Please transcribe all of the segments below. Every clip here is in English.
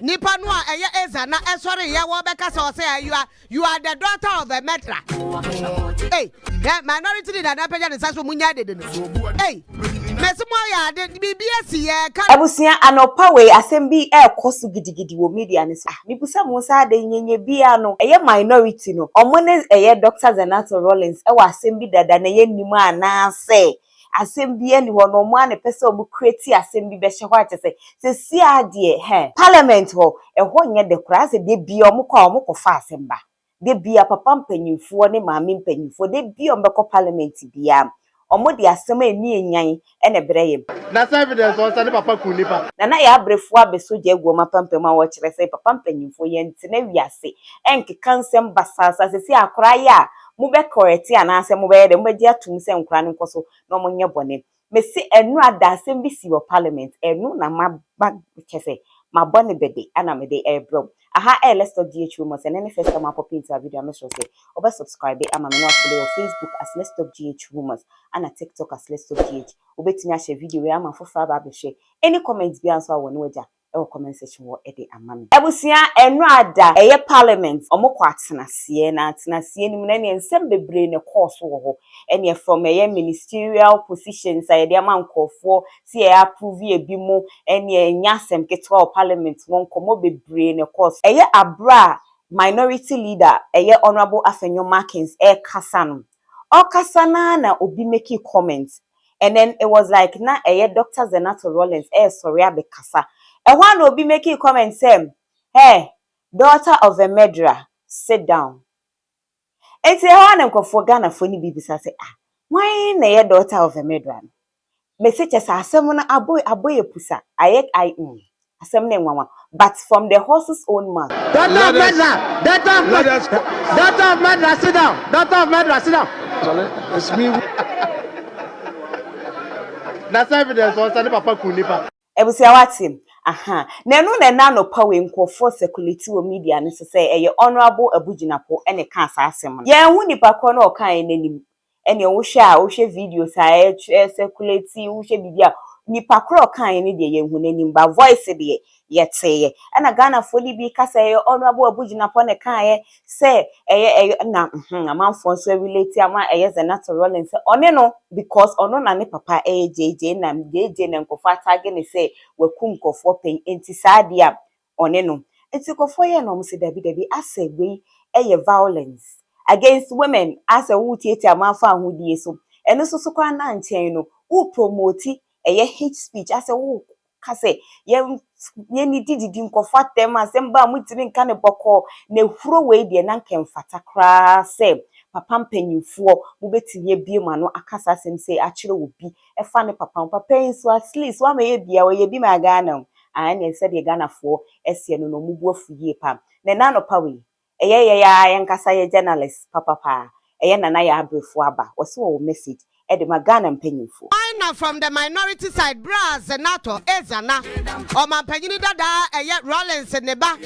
nipa no a eye eza na esori ye wo beka say you are the daughter of a murdɛrer. Hey, that minority leader na peja ne saso munya dede no. Hey, mesimo ya de BBS ye ka abusia anopa we asem bi koso gidigidi wo media ne so. Me busa mo sa de nyenye bia no eye minority no. Omo ne eye Dr Zanetor Rawlings wa asem bi dada na ye nimu ana se asem bi ani ho no mo ane pese omo create asem bi be hye ho atese se si ade parliament ho ho nye de kura se de bi omo kwa asem ba de bia papa mpanyimfo ne maame mpanyimfo de bia ombeko parliament bia omo de asem ani enyan ene breyem na evidence on say papa kunipa na ya abrefo abeso je agwoma pampam a wo kire say papa mpanyimfo ye ntena wiase enkeka nsem basasa se si akora ya mu be correct ana asem be de mu be atum se nkora ne nkoso na omo nye bone mesi enu ada asem bi si wo parliament enu na ma kese ma bone bede ana me de ebro aha let's talk ghtrends and any first time I pop into a video make sure say oba subscribe ama me no follow Facebook as let's talk ghtrends and a TikTok as let's talk gh obetimi a share video we ama fofa ba be share any comments bi answer wo no waja e comment section wo e de amame ebusia enu ada eye parliament omokwa atenase na atenase nim na ne nsem bebre ne course wo ho ene from eye ministerial positions aye de amankofo si e approve e bi mu ene nyasem ketwa parliament won komo bebre ne course eye abra minority leader eye honorable Afenyo Markins kasa no o kasa na obi make comments. And then it was like na Dr Zanetor Rawlings sorry abe kasa one will be making comments saying, hey, daughter of a murderer, sit down. It's a one for Ghana for ni bibisa say, why na daughter of a murderer? Message as someone a boy pusa. I assembling one, but from the horse's own mouth. Daughter of murderer, sit down. Daughter of murderer, sit down. It's me. That's evidence on say papa kunipa. Ebusia watim nenu na no power nkofo circulate wo media ne se eye honorable abuginapo ene ka asasem no ye hu nipa ko na okan enanim ene wo hwe videos a circulate wo hwe bibia nipa ko okan ene de ye hu nanim ba voice de yeteye ana Ghana foli bi kasa eye honorable abuginapo ne kan ye se eye na amanfo so relate ama eye Zanetor Rawlings one no because ono na ne papa JJ na JJ na nkofo atage ne se wakum nkofo pen enti sadia one no enti nkofo ye no mse dabi ase we eye violence against women ase wo tieti amanfo ahodie so eno so kwa na nchen no wo promote eye hate speech ase wo kase ye ni didi nkofo atem asem ba mutiri nka ne boko na huro we de na nkemfata kra se papa mpanyimfo mo betime bie ma no akasa asem se akire obi efa ne papa so at least wa me bia we bi ma Ghana anya se de Ghana fo ese no no mubu afuyie pam na no pa we eye ya nkasa ye journalist papa eye na ya abrefo aba wo se wo message e de ma Ghana mpanyimfo from the minority side, Bra Zanetor Ezana, or my penny dada, Rawlings and Neba,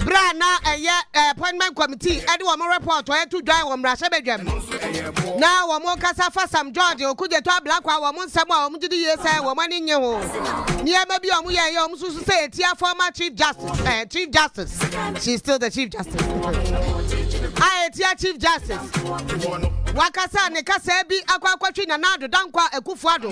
Bra na appointment committee, Edward report to die on Rashabegam. Now, one more Casafa, some George, or could you talk black while one summer, yes, I were money in your home. Near maybe on Yom Society, former Chief Justice. She's still the Chief Justice. I Chief Justice. Wakasa ne kasa bi akwa kwatwi na nado dankwa ekufuado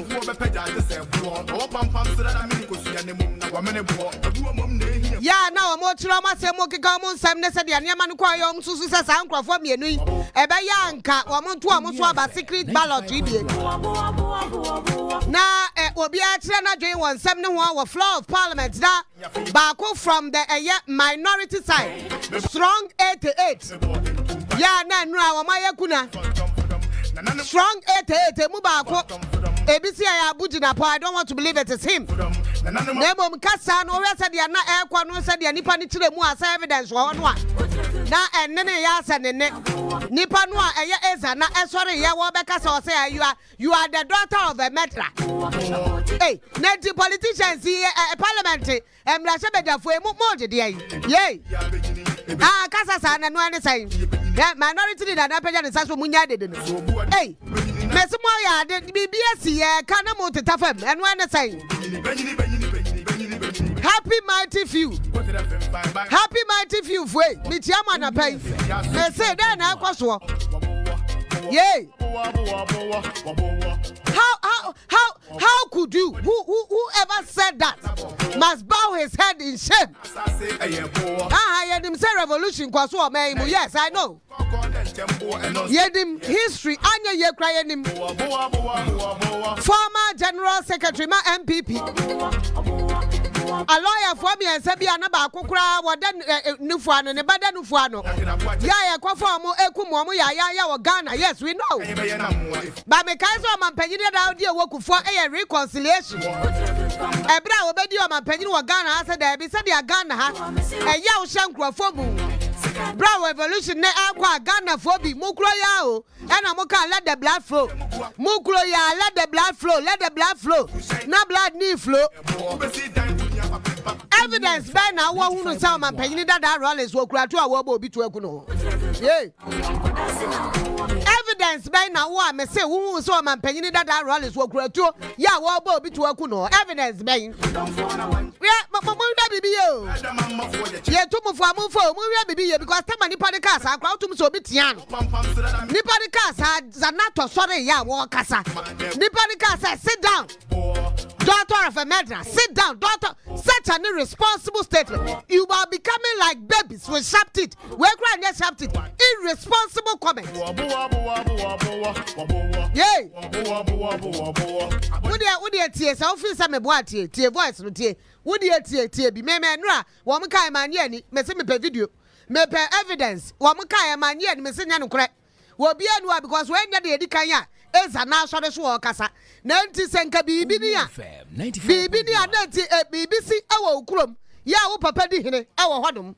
ya na o mo tiro masemo keka mo nsam ne se de anema no kwa yo msusu se sa nkrofo mienu yi ebe ya nka o mo nto o mo so aba secret ballot die na obi a kire na dwen won nsam ne ho floor of parliament da baako from the minority side strong 88 ya na nura wo mayekuna strong 88 mu baako ebisi ya abuginapo I don't want to believe it is him nemo mkasa no we said ya na ekwa no said ya nipa ni kire mu asa evidence wo no a na enne ya asa ne nipa no a eye eza na esori ya wo bekasa o say you are the daughter of a murdɛrer. Hey, net politicians here parliament emrashe bedafo emu moje de ye kasa sa na no ane sai minority leader na peja ne saso munya de no hey mesimo ya de BBS ye kana mo tetafam eno ane sai Happy mighty few. Happy mighty few. Wait, me tiama na pay. Me say then I kwaswo. Yay. How could you? Whoever said that must bow his head in shame. I had say revolution kwaswo me. Yes, I know. Yedim history anya ye crying him. Former General Secretary ma NPP. A lawyer for me and Sabi Anaba Kukra, what then Nufuano, ne Bada Nufuano. Ya Quafomo, Ekumo, ya or Ghana. Yes, we know. But Mekazo man penny out there work for a reconciliation. A brow obedio man penny or Ghana, I said, there be said ya Ghana, a yao shankra fomu. Brow evolution ne aqua Ghana phobi, Mukroyao, and Amoka let the blood flow. Mukroya, let the blood flow, let the blood flow. No blood need flow. Evidence by now, who knows how man penny that Rawlings will cry to a wobo be to a kuno. Yea. Evidence by now, I may say who saw man penny that Rawlings will cry to ya wobo be to a kuno. Evidence by. Yeah, but baby, you. Yeah, to move for baby, because the money podcast are crowd to so bit young. Nipadicas had Zanetor sorry, ya walk casa. Nipadicas sit down. Daughter of a murderer, sit down, daughter. Such an irresponsible statement. You are becoming like babies with sharp teeth. We're crying yes, sharp teeth. Irresponsible comment. Yay. Would you tears? I'll feel some boat tear voice. Would you tear be me man? Woman kind man yenny, messing me per video. Me per evidence. Woman kind man yen, missing no crack. Will be anywhere because when you're the Kanya. Esa na so de so kasa na nti senka bibinia nanti BBC ewo ukrom ya wo papa di hene ewo hodom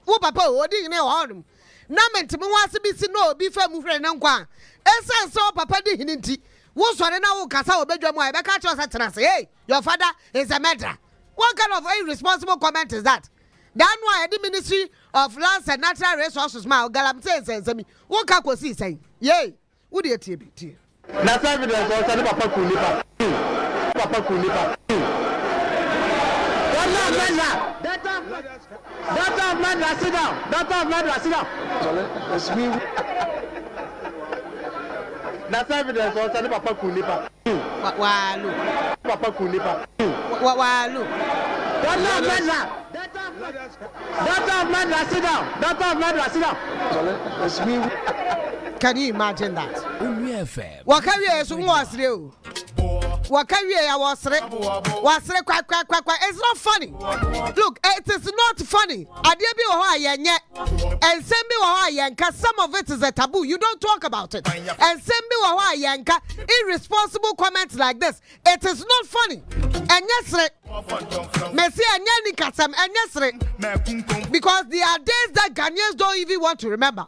wo papa o di hene ewo hodom na menti me wase bi si no obi fa mu hwere na nkwa esa so papa di hene nti wo sore na wo kasa obedwa mu a be ka che osa tena say hey your father is a murderer. What kind of irresponsible comment is that? That why the Ministry of Lands and Natural Resources ma galam say me wo ka kosi say yey wo de tie That's evidence also the Papa Kunipa. Papa Kunipa. Daughter of murderer, sit down. Daughter of murderer, sit down. It's me. That's evidence also the Papa Kunipa. Walu. Papa Kunipa. Walu. Daughter of murderer, sit down. Daughter of murderer, sit down. It's me. Can you imagine that? What can you say? What can you say? It's not funny. Look, it is not funny. And send me some of it is a taboo. You don't talk about it. And send me irresponsible comments like this. It is not funny. And yes, because there are days that Ghanaians don't even want to remember.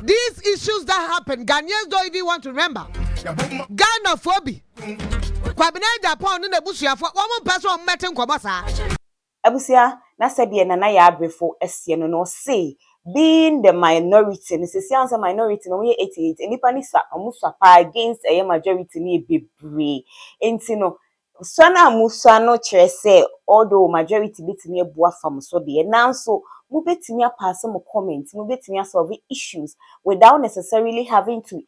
These issues that happen, Ghanaians don't even want to remember. Ghana phobia. Kwabena Japan in the bushia for one person meeting Kwabasa. Abusia, na sabi na ya abrefo esie no say being the minority, ni sisi answer minority no we 88. Enipa ni sa omusa pa against a majority ni bebre. Enti no Sana musa no chere say although majority betimi ebua fam so de now so mu betimi pass mo comments mu betimi solve issues without necessarily having to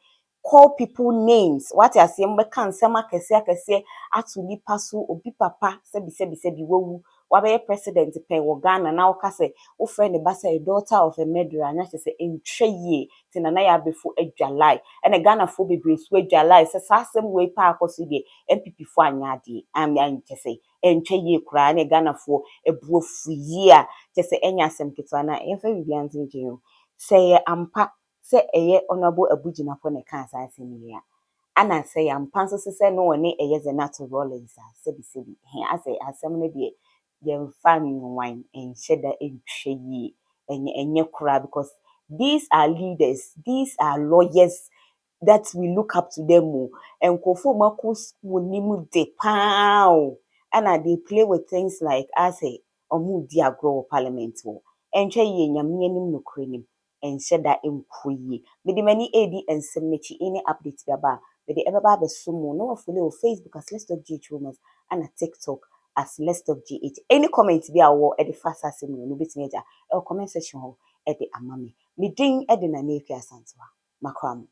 call people names. What you say mbeka nsema kese atuli paso obi papa sebi wowu wabe president pe wo Ghana na wo kase wo friend ba say daughter of a murderer na say entweye tinana ya befo adwalai ene Ghana fo bebre so adwalai se sasem we pa akoso de NPP fo anyade am ya nkese entweye kura na Ghana fo ebuo fuyi a kese enya asem ketwa na emfa bibianze nje say ampa se eye honorable abugina for ne kan asem ya ana say ampa so se no one eye Zanetor Rawlings sebi he ase asem no de yem family wine and sheda entweye enye kura because these are leaders, these are lawyers that we look up to them and kofo mako school nimu de pow and they play with things like I say omu di agro parliament entweye nyame nim no krenim and sheda enkoye me de many AD and semmechi any update baba me de ebaba be sumo no follow Facebook as let's talk ghtrends and a TikTok as Let's Talk GH. Any comment be a war at the fast as no bit major or comment section at the amami. Me ding at the Nane Santua. Macram.